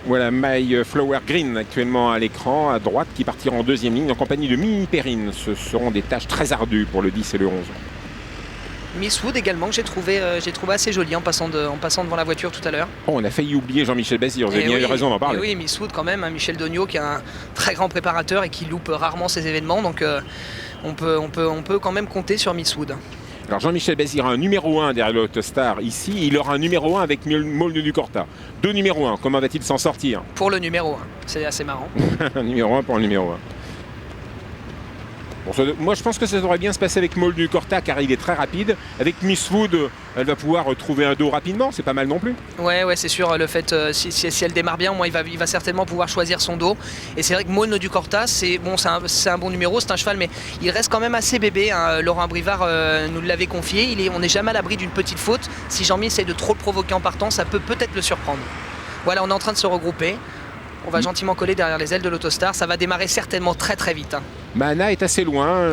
Voilà, My Flower Green actuellement à l'écran, à droite, qui partira en deuxième ligne en compagnie de Mini Perrine. Ce seront des tâches très ardues pour le 10 et le 11. Miss Wood également, que j'ai trouvé assez jolie en passant devant la voiture tout à l'heure. Oh, on a failli oublier Jean-Michel Bazir, vous avez bien eu raison d'en parler. Oui, Miss Wood quand même, hein, Michel Dognaud qui est un très grand préparateur et qui loupe rarement ses événements, donc on peut quand même compter sur Miss Wood. Alors Jean-Michel Bazir a un numéro 1 derrière l'Autostar ici, il aura un numéro 1 avec Molde du Corta. Deux numéros 1, comment va-t-il s'en sortir? Pour le numéro 1, c'est assez marrant. Un numéro 1 pour le numéro 1. Bon, moi je pense que ça devrait bien se passer avec Molde du Corta car il est très rapide. Avec Miss Wood, elle va pouvoir trouver un dos rapidement, c'est pas mal non plus. Ouais, c'est sûr, le fait, si elle démarre bien, moi, il va certainement pouvoir choisir son dos. Et c'est vrai que Molde du Corta, c'est un bon numéro, c'est un cheval, mais il reste quand même assez bébé, hein. Laurent Brivard nous l'avait confié, on n'est jamais à l'abri d'une petite faute. Si Jean-Mi essaye de trop le provoquer en partant, ça peut peut-être le surprendre. Voilà, on est en train de se regrouper. On va gentiment coller derrière les ailes de l'Autostar. Ça va démarrer certainement très très vite, hein. Mahana est assez loin.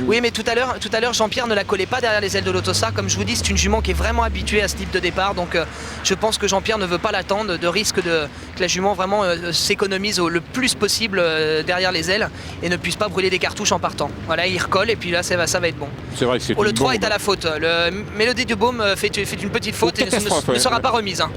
Oui, mais tout à l'heure, Jean-Pierre ne la collait pas derrière les ailes de l'Autostar. Comme je vous dis, c'est une jument qui est vraiment habituée à ce type de départ. Donc je pense que Jean-Pierre ne veut pas l'attendre, de risque que la jument vraiment s'économise le plus possible derrière les ailes et ne puisse pas brûler des cartouches en partant. Voilà, il recolle et puis là, ça va être bon. C'est vrai que c'est le 3 est à la faute. Le Mélodie du Baume fait une petite faute et ne sera pas remise, hein.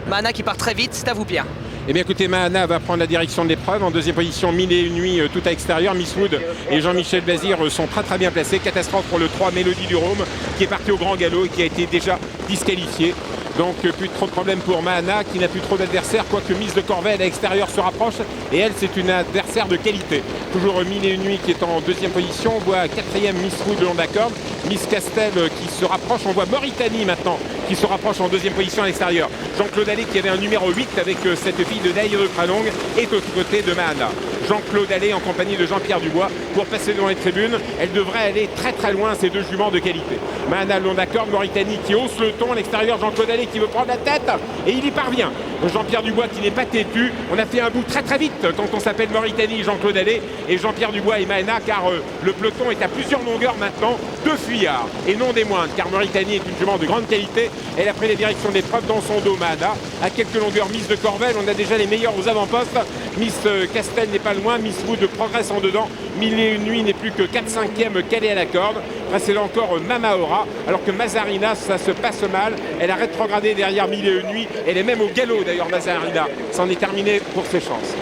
Mahana qui part très vite, c'est à vous, Pierre. Eh bien écoutez, Mahana va prendre la direction de l'épreuve. En deuxième position, 1001 nuits, tout à extérieur. Miss Wood et Jean-Michel Bazir sont très très bien placés. Catastrophe pour le 3, Mélodie du Rhôme, qui est parti au grand galop et qui a été déjà disqualifié. Donc plus trop de problème pour Mahana, qui n'a plus trop d'adversaires, quoique Miss de Corvelle à l'extérieur se rapproche. Et elle, c'est une adversaire de qualité. Toujours 1001 nuits qui est en deuxième position. On voit quatrième Miss Wood le long de la corde. Miss Castel qui se rapproche. On voit Mauritanie maintenant qui se rapproche en deuxième position à l'extérieur. Jean-Claude Allais qui avait un numéro 8 avec cette fille de Daïre de Pralong est au côté de Mahana. Jean-Claude Allais en compagnie de Jean-Pierre Dubois pour passer devant les tribunes. Elle devrait aller très très loin, ces deux juments de qualité. Mahana le long de la corde, Mauritanie qui hausse le ton à l'extérieur, Jean-Claude Allais qui veut prendre la tête et il y parvient. Jean-Pierre Dubois qui n'est pas têtu. On a fait un bout très très vite quand on s'appelle Mauritanie, Jean-Claude Allais et Jean-Pierre Dubois et Mahana car le peloton est à plusieurs longueurs maintenant de fuyards et non des moindres car Mauritanie est une jument de grande qualité. Elle a pris les directions de l'épreuve dans son dos. Mahana à quelques longueurs. Miss de Corvelle, on a déjà les meilleurs aux avant-postes. Miss Castel n'est pas loin, Miss Wood progresse en dedans. 1001 nuits n'est plus que 4/5e calée à la corde. Précédent encore Mamaora, alors que Mazarina, ça se passe mal. Elle a rétrogradé derrière 1001 nuits. Elle est même au galop d'ailleurs, Mazarina. C'en est terminé pour ses chances.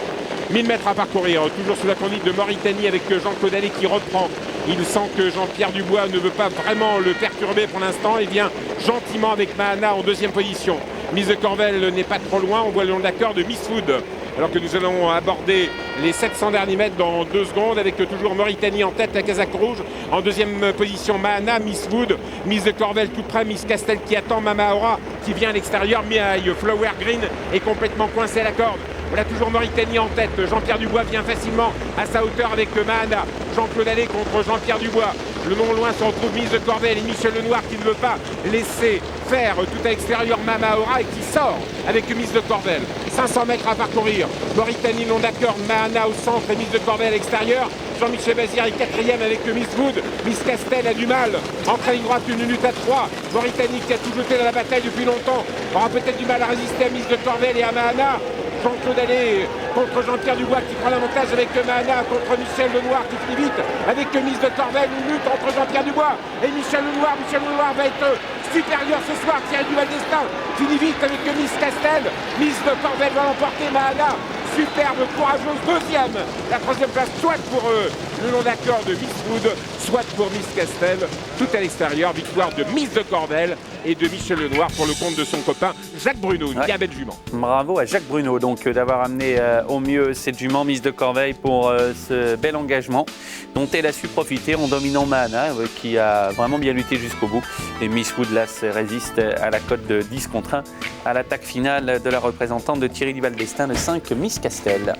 1000 mètres à parcourir, toujours sous la conduite de Mauritanie avec Jean-Claude Allais qui reprend. Il sent que Jean-Pierre Dubois ne veut pas vraiment le perturber pour l'instant. Il vient gentiment avec Mahana en deuxième position. Miss de Corvelle n'est pas trop loin. On voit le long de la corde de Miss Wood. Alors que nous allons aborder les 700 derniers mètres dans 2 secondes avec toujours Mauritanie en tête, la casaque rouge. En deuxième position, Mahana, Miss Wood, Miss de Corvelle tout près, Miss Castel qui attend, Mamaora qui vient à l'extérieur. My Flower Green est complètement coincé à la corde. Voilà toujours Mauritanie en tête. Jean-Pierre Dubois vient facilement à sa hauteur avec Mahana. Jean-Claude Allais contre Jean-Pierre Dubois. Le non loin se retrouve Miss de Corvelle et Michel Lenoir qui ne veut pas laisser faire tout à l'extérieur Mamaora et qui sort avec Miss de Corvelle. 500 mètres à parcourir. Mauritanie non d'accord, Mahana au centre et Miss de Corvelle à l'extérieur. Jean-Michel Bazir est quatrième avec Miss Wood. Miss Castel a du mal. Entre ligne droite, 1 minute à 3. Mauritanie qui a tout jeté dans la bataille depuis longtemps aura peut-être du mal à résister à Miss de Corvelle et à Mahana. Jean-Claude Allais contre Jean-Pierre Dubois qui prend l'avantage avec Mahana contre Michel Lenoir qui finit vite avec Miss de Corvelle. Une lutte entre Jean-Pierre Dubois et Michel Lenoir. Michel Lenoir va être supérieur ce soir. Thierry Duval d'Estaing finit vite avec Miss Castel. Miss de Corvelle va l'emporter. Mahana, superbe, courageuse, deuxième. La troisième place soit pour le long d'accord de Miss Wood, soit pour Miss Castel. Tout à l'extérieur, victoire de Miss de Corvelle et de Michel Lenoir pour le compte de son copain Jacques Bruno, une bien belle jument. Bravo à Jacques Bruno donc d'avoir amené au mieux cette jument Miss de Corvelle pour ce bel engagement dont elle a su profiter en dominant Mahana qui a vraiment bien lutté jusqu'au bout. Et Miss Wood là résiste à la cote de 10 contre 1 à l'attaque finale de la représentante de Thierry Duval d'Estaing de 5 Miss Castel.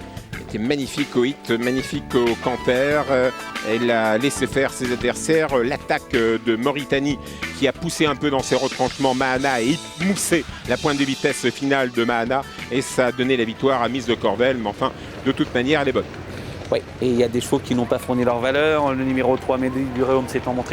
Était magnifique au hit, magnifique au camper. Elle a laissé faire ses adversaires. L'attaque de Mauritanie qui a poussé un peu dans ses retranchements Mahana et moussé la pointe de vitesse finale de Mahana. Et ça a donné la victoire à Miss de Corvelle. Mais enfin, de toute manière, elle est bonne. Oui, et il y a des chevaux qui n'ont pas fourni leur valeur. Le numéro 3, Mélodie du Rhôme, s'étant montré